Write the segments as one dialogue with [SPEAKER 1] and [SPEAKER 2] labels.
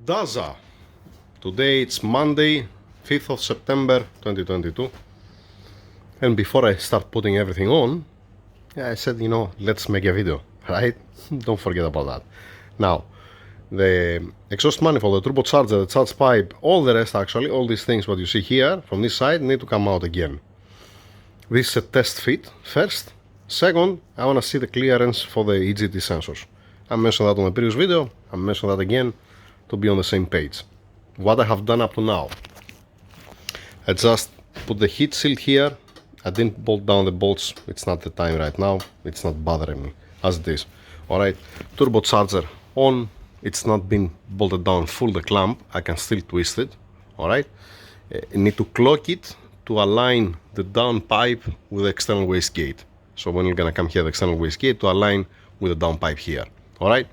[SPEAKER 1] DAZA. Today it's Monday, 5th of September 2022. And before I start putting everything on, I said, let's make a video, right? Don't forget about that. Now, the exhaust manifold, the turbocharger, the charge pipe, all the rest actually, all these things what you see here from this side need to come out again. This is a test fit, first. Second, I want to see the clearance for the EGT sensors. I mentioned that on the previous video, I mentioned that again to be on the same page. What I have done up to now, I just put the heat shield here. I didn't bolt down the bolts, it's not the time right now, it's not bothering me as it is. Alright, turbocharger on, it's not been bolted down full the clamp, I can still twist it. Alright, I need to clock it to align the down pipe with the external wastegate. So when you're gonna come here, the external wastegate to align with the down pipe here. Alright,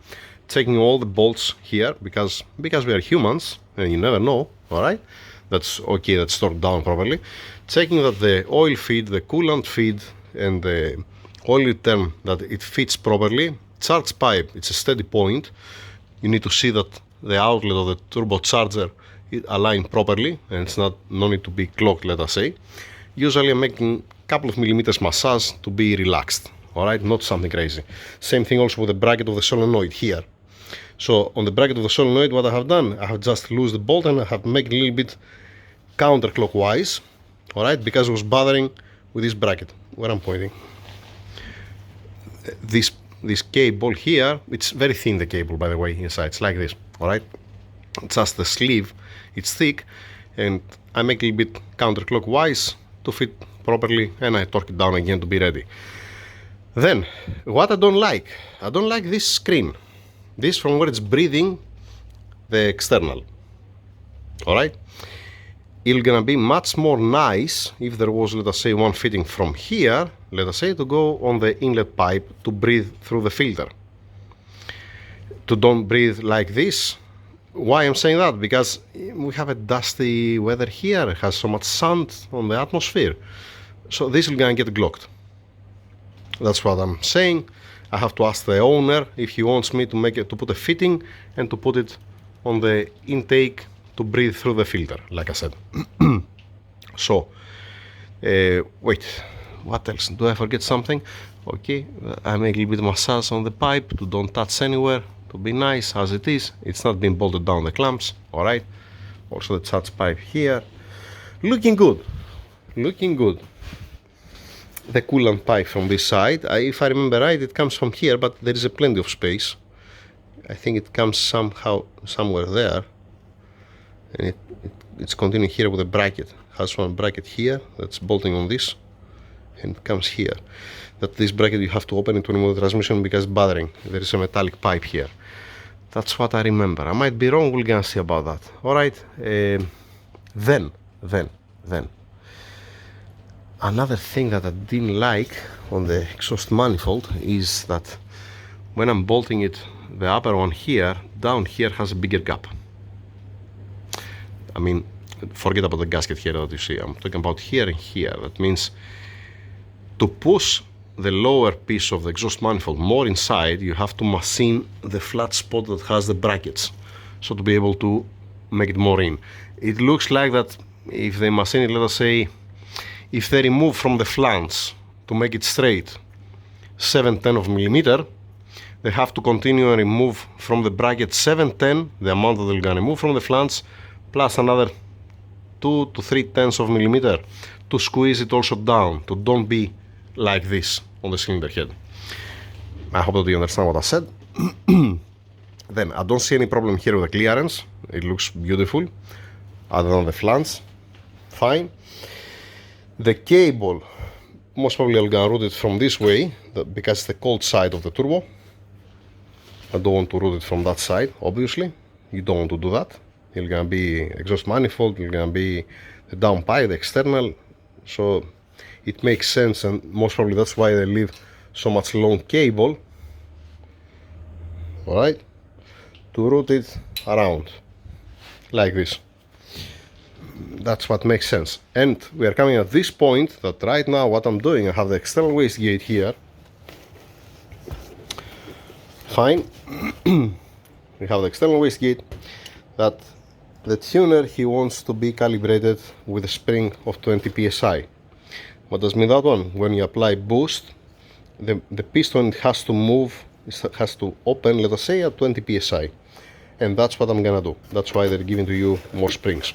[SPEAKER 1] checking all the bolts here because we are humans and you never know. Alright, that's okay, that's torqued down properly. Checking that the oil feed, the coolant feed and the oil return, that it fits properly. Charge pipe, it's a steady point. You need to see that the outlet of the turbocharger is aligned properly and it's no need to be clogged, let us say. Usually I'm making a couple of millimeters massage to be relaxed. Alright, not something crazy. Same thing also with the bracket of the solenoid here. So on the bracket of the solenoid, what I have done, I have just loosed the bolt and I have made it a little bit counterclockwise. Alright, because it was bothering with this bracket, where I'm pointing. This cable here, it's very thin, the cable, by the way, inside, it's like this, alright? Just the sleeve, it's thick, and I make it a little bit counterclockwise to fit properly, and I torque it down again to be ready. Then, what I don't like this screen. This from where it's breathing the external, alright? It's gonna be much more nice if there was, let us say, one fitting from here, let us say, to go on the inlet pipe to breathe through the filter. To don't breathe like this. Why I'm saying that? Because we have a dusty weather here, it has so much sand on the atmosphere. So this is gonna get clogged. That's what I'm saying. I have to ask the owner if he wants me to put a fitting and to put it on the intake to breathe through the filter, like I said. So, wait, what else? Do I forget something? Okay, I make a little bit of massage on the pipe to don't touch anywhere, to be nice as it is. It's not been bolted down the clamps, alright? Also the charge pipe here. Looking good, looking good. The coolant pipe from this side, if I remember right, it comes from here, but there is a plenty of space. I think it comes somewhere there. And it's continuing here with a bracket. Has one bracket here that's bolting on this, and it comes here. That this bracket you have to open it to remove the transmission because it's bothering. There is a metallic pipe here. That's what I remember. I might be wrong. We're gonna see about that. All right. Then another thing that I didn't like on the exhaust manifold is that when I'm bolting it, the upper one here, down here has a bigger gap. I mean, forget about the gasket here that you see. I'm talking about here and here. That means to push the lower piece of the exhaust manifold more inside, you have to machine the flat spot that has the brackets. So to be able to make it more in. It looks like that if they machine it, let us say, if they remove from the flange to make it straight 7/10 of millimeter, they have to continue and remove from the bracket 7/10, the amount that they're gonna remove from the flange, plus another 2 to 3/10 of millimeter to squeeze it also down, to don't be like this on the cylinder head. I hope that you understand what I said. Then I don't see any problem here with the clearance. It looks beautiful, other than the flange, fine. The cable, most probably I'm gonna route it from this way, because it's the cold side of the turbo. I don't want to route it from that side, obviously. You don't want to do that. It's gonna be exhaust manifold, it's gonna be the down pipe, the external. So it makes sense, and most probably that's why they leave so much long cable, alright, to route it around like this. That's what makes sense. And we are coming at this point that right now what I'm doing, I have the external wastegate here. Fine. We have the external wastegate. that the tuner, he wants to be calibrated with a spring of 20 psi. What does mean that one? When you apply boost, the piston has to move, it has to open, let us say, at 20 psi. And that's what I'm gonna do. That's why they're giving to you more springs.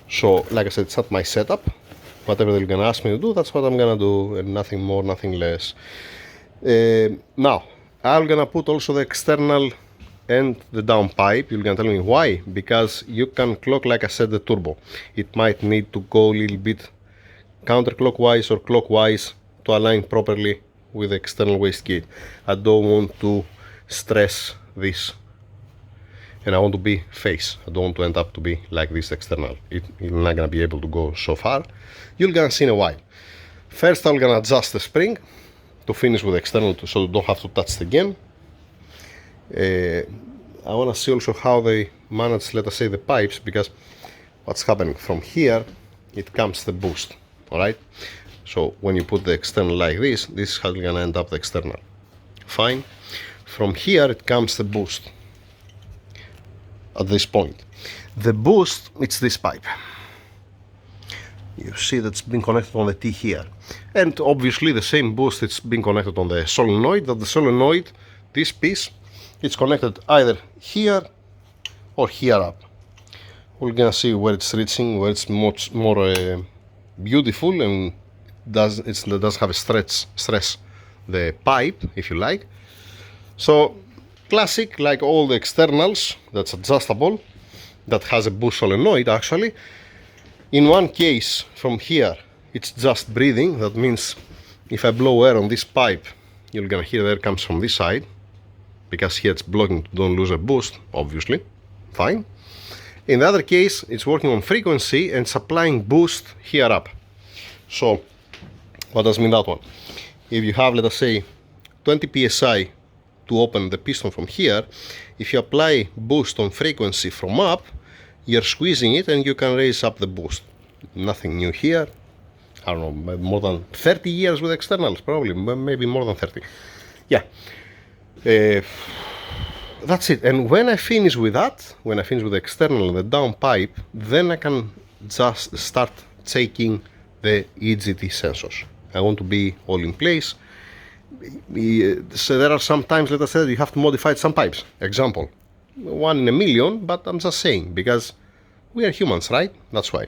[SPEAKER 1] So, like I said, it's not my setup. Whatever they're gonna ask me to do, that's what I'm gonna do, and nothing more, nothing less. Now, I'm gonna put also the external and the down pipe. You're gonna tell me why? Because you can clock, like I said, the turbo. It might need to go a little bit counterclockwise or clockwise to align properly with the external wastegate. I don't want to stress this, and I want to be face. I don't want to end up to be like this external. You're not gonna be able to go so far. You're gonna see in a while. First, I'm gonna adjust the spring to finish with the external, so you don't have to touch it again. I want to see also how they manage, let us say, the pipes, because what's happening from here, it comes the boost. All right, so when you put the external like this is how you're gonna end up the external. Fine. From here it comes the boost at this point. The boost, it's this pipe. You see that's been connected on the T here, and obviously the same boost, it's been connected on the solenoid. That the solenoid, this piece, it's connected either here or here up. We're gonna see where it's reaching, where it's much more beautiful, and it does have a stress the pipe, if you like. So classic, like all the externals, that's adjustable, that has a boost solenoid actually. In one case, from here, it's just breathing. That means if I blow air on this pipe, you're gonna hear the air comes from this side, because here it's blocking to don't lose a boost, obviously. Fine. In the other case, it's working on frequency and supplying boost here up. So, what does mean that one? If you have, let us say, 20 psi to open the piston from here, if you apply boost on frequency from up, you're squeezing it and you can raise up the boost. Nothing new here. I don't know, more than 30 years with externals, probably, maybe more than 30. Yeah. That's it. And when I finish with that, when I finish with the external and the down pipe, then I can just start checking the EGT sensors. I want to be all in place. So there are some times, let us say, you have to modify some pipes. Example, 1 in a million, but I'm just saying, because we are humans, right? That's why.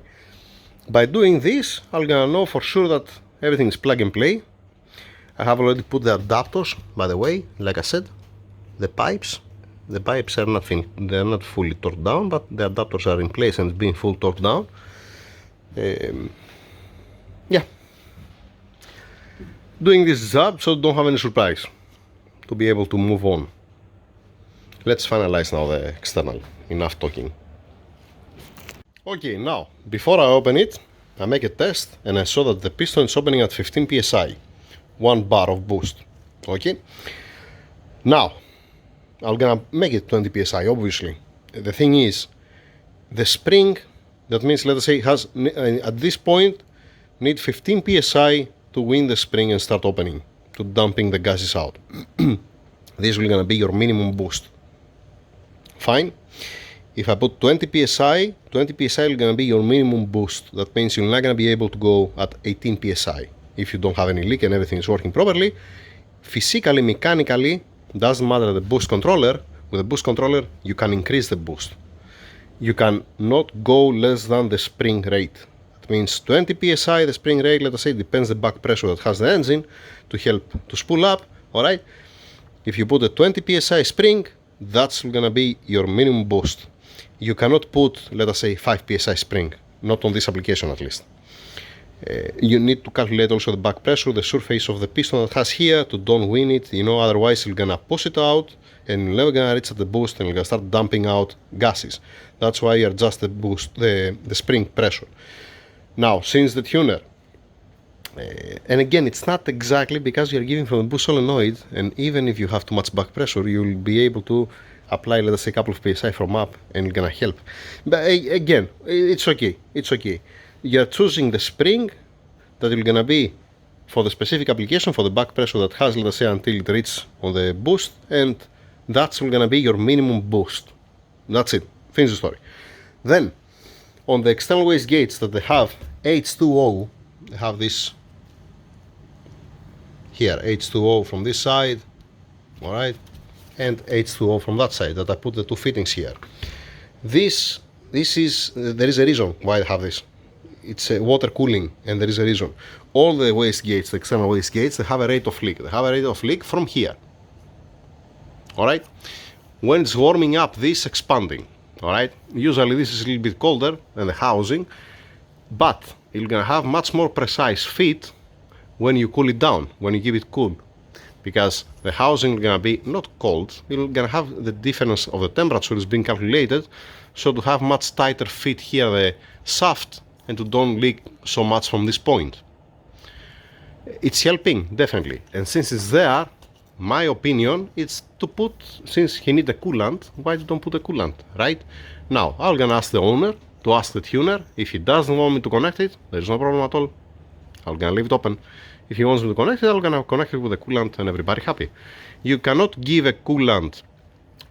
[SPEAKER 1] By doing this, I'm gonna know for sure that everything is plug and play. I have already put the adapters, by the way, like I said, the pipes are they're not fully torqued down, but the adapters are in place and it's being full torqued down. Yeah. Doing this job so don't have any surprise, to be able to move on. Let's finalize now the external. Enough talking. Okay, now, before I open it, I make a test and I saw that the piston is opening at 15 psi. 1 bar of boost. Okay? Now, I'm gonna make it 20 psi, obviously. The thing is, the spring, that means, let us say, has, at this point, need 15 psi to win the spring and start opening, to dumping the gases out. This will gonna be your minimum boost. Fine? If I put 20 psi is gonna be your minimum boost. That means you're not gonna be able to go at 18 psi if you don't have any leak and everything is working properly. Physically, mechanically, doesn't matter the boost controller. With a boost controller, you can increase the boost. You can not go less than the spring rate. That means 20 psi, the spring rate, let us say, depends the back pressure that has the engine to help to spool up. Alright? If you put a 20 psi spring, that's gonna be your minimum boost. You cannot put, let us say, 5 psi spring, not on this application at least. You need to calculate also the back pressure, the surface of the piston that has here to don't win it, otherwise you're gonna push it out and you're never gonna reach at the boost and you're gonna start dumping out gases. That's why you adjust the boost, the spring pressure. Now, since the tuner, and again, it's not exactly because you're giving from the boost solenoid, and even if you have too much back pressure, you'll be able to apply, let us say, a couple of psi from up and it's gonna help. But again, it's okay. It's okay. You're choosing the spring that is gonna be for the specific application, for the back pressure that has, let us say, until it reaches on the boost, and that's gonna be your minimum boost. That's it. finish the story. Then, on the external wastegates that they have H2O, they have this here, H2O from this side, alright, and H2O from that side, that I put the two fittings here. This is, there is a reason why I have this. It's water cooling, and there is a reason. All the wastegates, the external wastegates, they have a rate of leak. They have a rate of leak from here. Alright? When it's warming up, this expanding. Alright? Usually this is a little bit colder than the housing, but you're gonna have much more precise fit when you cool it down, when you give it cool. Because the housing is gonna be not cold, you're gonna have the difference of the temperature is being calculated, so to have much tighter fit here the shaft and to don't leak so much from this point. It's helping, definitely. And since it's there, my opinion is to put, since he needs a coolant, why don't put a coolant, right? Now, I'm gonna ask the owner to ask the tuner. If he doesn't want me to connect it, there's no problem at all. I'm gonna leave it open. If he wants me to connect it, I'm gonna connect it with a coolant and everybody happy. You cannot give a coolant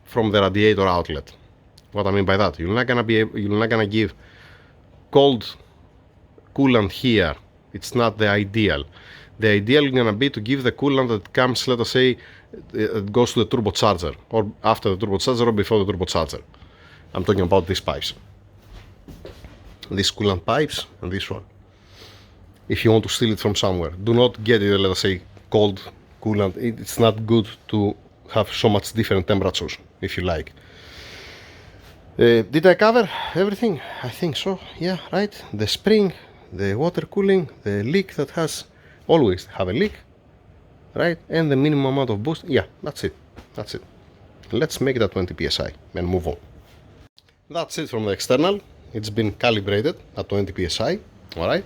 [SPEAKER 1] from the radiator outlet. What I mean by that, you're not gonna give cold coolant here. It's not the ideal. The ideal is gonna be to give the coolant that comes, let us say, it goes to the turbocharger, or after the turbocharger or before the turbocharger. I'm talking about these pipes. These coolant pipes and this one. If you want to steal it from somewhere, do not get it, let us say, cold coolant. It's not good to have so much different temperatures, if you like. Did I cover everything? I think so, yeah, right? The spring, the water cooling, the leak that has always have a leak, right? And the minimum amount of boost. Yeah, that's it. That's it. Let's make that 20 psi and move on. That's it from the external. It's been calibrated at 20 psi, alright?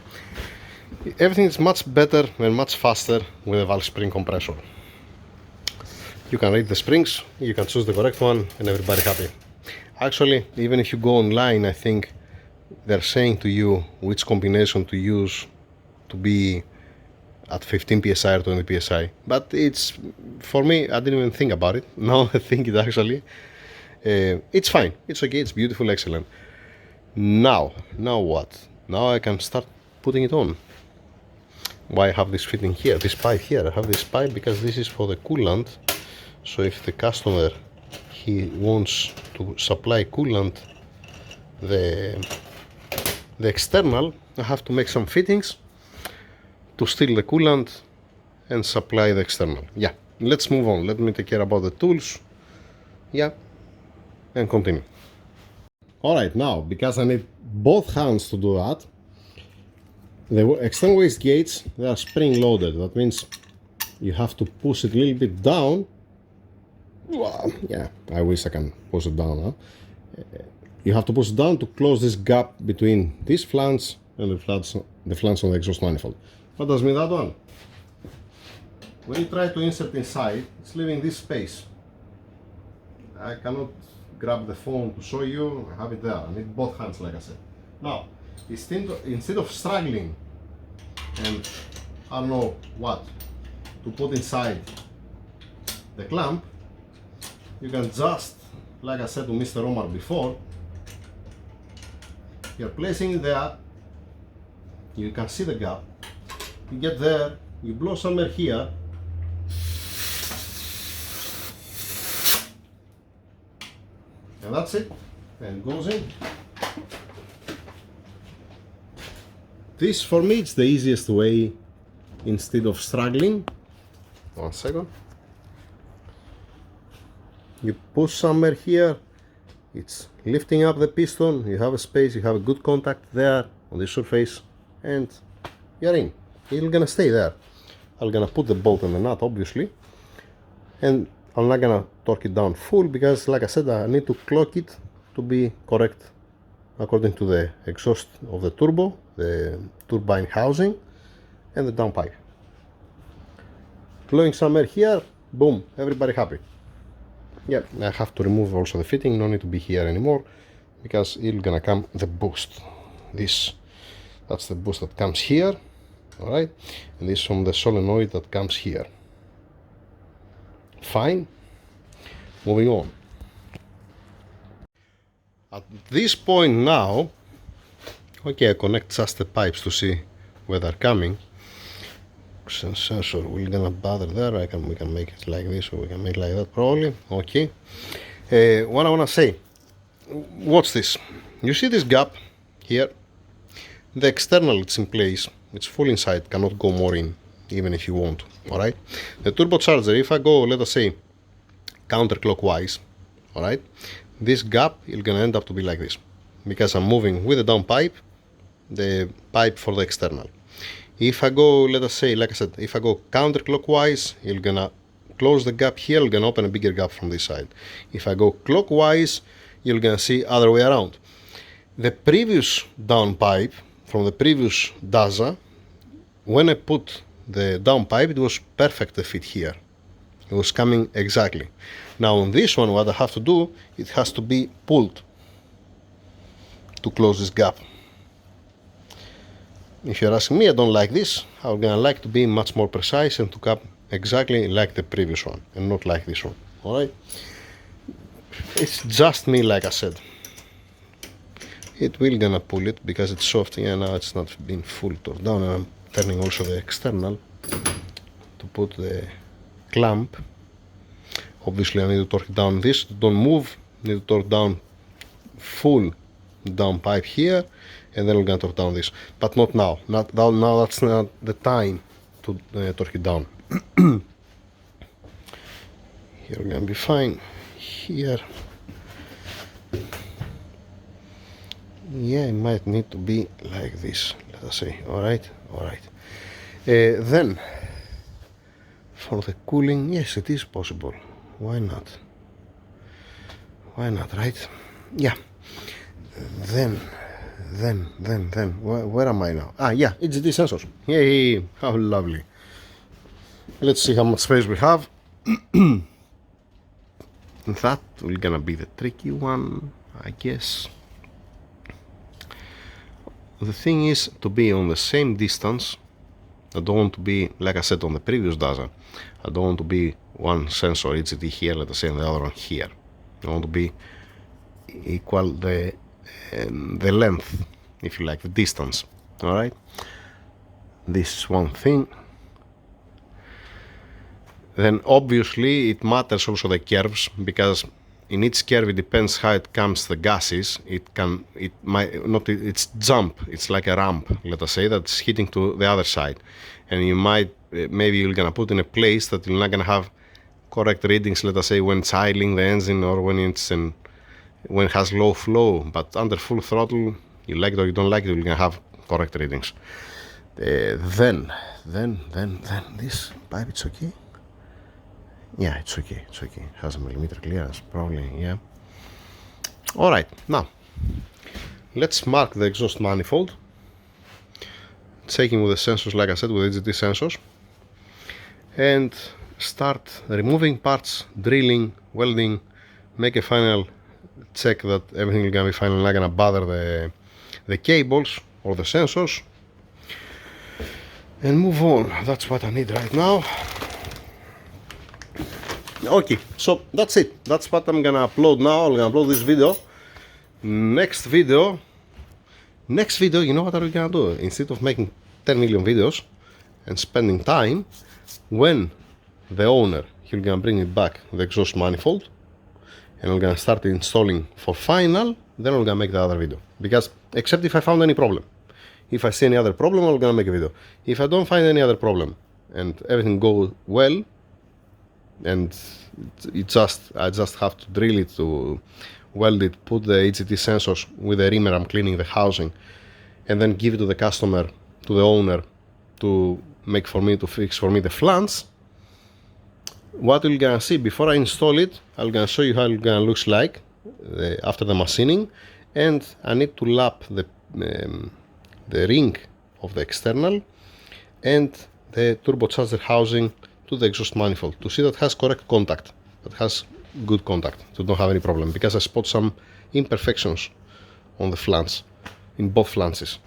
[SPEAKER 1] Everything is much better and much faster with a valve spring compressor. You can read the springs, you can choose the correct one, and everybody happy. Actually, even if you go online, I think they're saying to you which combination to use to be at 15 psi or 20 psi. But it's, for me, I didn't even think about it. Now I think it actually, it's fine. It's okay, it's beautiful, excellent. Now what? Now I can start putting it on. Why I have this fitting here, this pipe here? I have this pipe because this is for the coolant. So if the customer, he wants to supply coolant, the external, I have to make some fittings to steal the coolant and supply the external. Yeah, let's move on. Let me take care about the tools. Yeah, and continue. Alright, now, because I need both hands to do that, the external wastegates, they are spring loaded. That means you have to push it a little bit down. Well, yeah, I wish I can push it down. Huh? You have to push it down to close this gap between this flange and the flange on the exhaust manifold. What does mean that one? When you try to insert inside, it's leaving this space. I cannot grab the phone to show you. I have it there. I need both hands, like I said. Now, instead of struggling and I don't know what to put inside the clamp, you can just, like I said to Mr. Omar before, you're placing it there, you can see the gap, you get there, you blow some air here, and that's it, and it goes in. This, for me, it's the easiest way instead of struggling. 1 second. You push some air here, it's lifting up the piston, you have a space, you have a good contact there on the surface, and you're in. It's gonna stay there. I'm gonna put the bolt and the nut, obviously, and I'm not gonna torque it down full because, like I said, I need to clock it to be correct according to the exhaust of the turbo, the turbine housing, and the downpipe. Blowing some air here, boom, everybody happy. Yeah, I have to remove also the fitting, no need to be here anymore, because it's gonna come the boost. That's the boost that comes here, alright, and this from the solenoid that comes here. Fine, moving on. At this point now, okay, I connect just the pipes to see where they're coming. Sensor, we're gonna bother there. We can make it like this, or we can make it like that probably. Okay. What I wanna say, watch this. You see this gap here? The external, it's in place. It's full inside, cannot go more in, even if you want. Alright? The turbocharger, if I go, let us say, counterclockwise, alright? This gap is gonna end up to be like this. Because I'm moving with the down pipe, the pipe for the external. If I go, let us say, like I said, if I go counterclockwise, you're gonna close the gap here, you're gonna open a bigger gap from this side. If I go clockwise, you're gonna see other way around. The previous down pipe from the previous DAZA, when I put the down pipe, it was perfect the fit here. It was coming exactly. Now on this one, what I have to do, it has to be pulled to close this gap. If you're asking me, I don't like this. I'm gonna like to be much more precise and to come exactly like the previous one and not like this one. Alright? It's just me, like I said. It will gonna pull it because it's soft. Yeah, now it's not been full torqued down, and I'm turning also the external to put the clamp. Obviously I need to torque down this, don't move, need to torque down full down pipe here, and then we're gonna torque down this, but not now. Now that's not the time to torque it down. Here we're gonna be fine. Here, yeah, it might need to be like this, let us say. Alright. Then for the cooling, yes, it is possible. Why not, right? Yeah. Then where am I now? Yeah, it's the sensors. Yay, how lovely. Let's see how much space we have. That will gonna be the tricky one, I guess. The thing is to be on the same distance. I don't want to be, like I said on the previous DAZA, I don't want to be one sensor EGT here, let us say, and the other one here. I want to be equal the length, if you like, the distance. Alright? This is one thing. Then obviously it matters also the curves, because in each curve it depends how it comes the gases. It's jump, it's like a ramp, let us say, that's hitting to the other side, and you might maybe you're gonna put in a place that you're not gonna have correct readings, let us say, when it's idling the engine or when it has low flow, but under full throttle, you like it or you don't like it, you're gonna have correct readings. Then this pipe, it's okay. Yeah, it's okay. Has a millimeter clearance, probably, yeah. Alright, now let's mark the exhaust manifold, checking with the sensors, like I said, with EGT sensors, and start removing parts, drilling, welding, make a final check that everything is gonna be fine and not gonna bother the cables or the sensors, and move on. That's what I need right now. Okay, so that's it. That's what I'm gonna upload now. I'm gonna upload this video. Next video, you know what are we gonna do? Instead of making 10 million videos and spending time, when the owner, he's gonna bring it back, the exhaust manifold, and I'm gonna start installing for final, then I'm gonna make the other video. Because, except if I found any problem. If I see any other problem, I'm gonna make a video. If I don't find any other problem and everything goes well, and I just have to drill it, to weld it, put the EGT sensors with the reamer, I'm cleaning the housing, and then give it to the customer, to the owner, to fix for me the flange. What you're gonna see before I install it, I'm gonna show you how it's gonna look like after the machining, and I need to lap the ring of the external and the turbocharger housing to the exhaust manifold to see that has correct contact, that has good contact, to don't have any problem, because I spot some imperfections on the flange, in both flanges.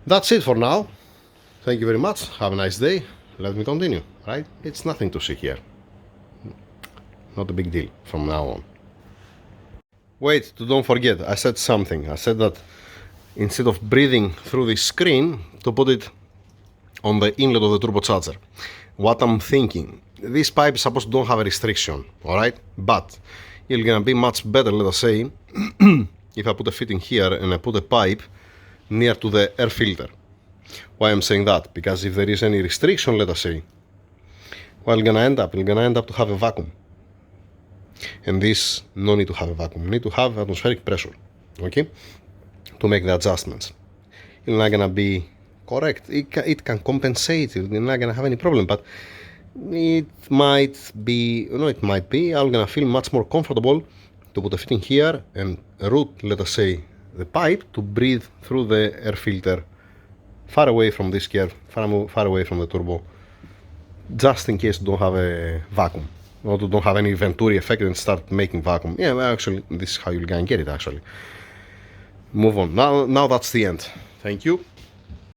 [SPEAKER 1] That's it for now. Thank you very much. Have a nice day. Let me continue, right? It's nothing to see here. Not a big deal from now on. Wait, don't forget, I said something. I said that instead of breathing through the screen, to put it on the inlet of the turbocharger. What I'm thinking, this pipe is supposed to don't have a restriction, alright? But it's gonna be much better, let us say, if I put a fitting here and I put a pipe near to the air filter. Why I'm saying that? Because if there is any restriction, let us say, well, it's gonna end up to have a vacuum. And this no need to have a vacuum, need to have atmospheric pressure, okay, to make the adjustments. It's not gonna be correct. It can compensate. You're not gonna have any problem, but it might be, I'm gonna feel much more comfortable to put a fitting here and route, let us say, the pipe to breathe through the air filter far away from this curve, far away from the turbo, just in case you don't have a vacuum, or you don't have any Venturi effect and start making vacuum. Yeah, well, actually, this is how you're gonna get it, actually. Move on. Now that's the end. Thank you.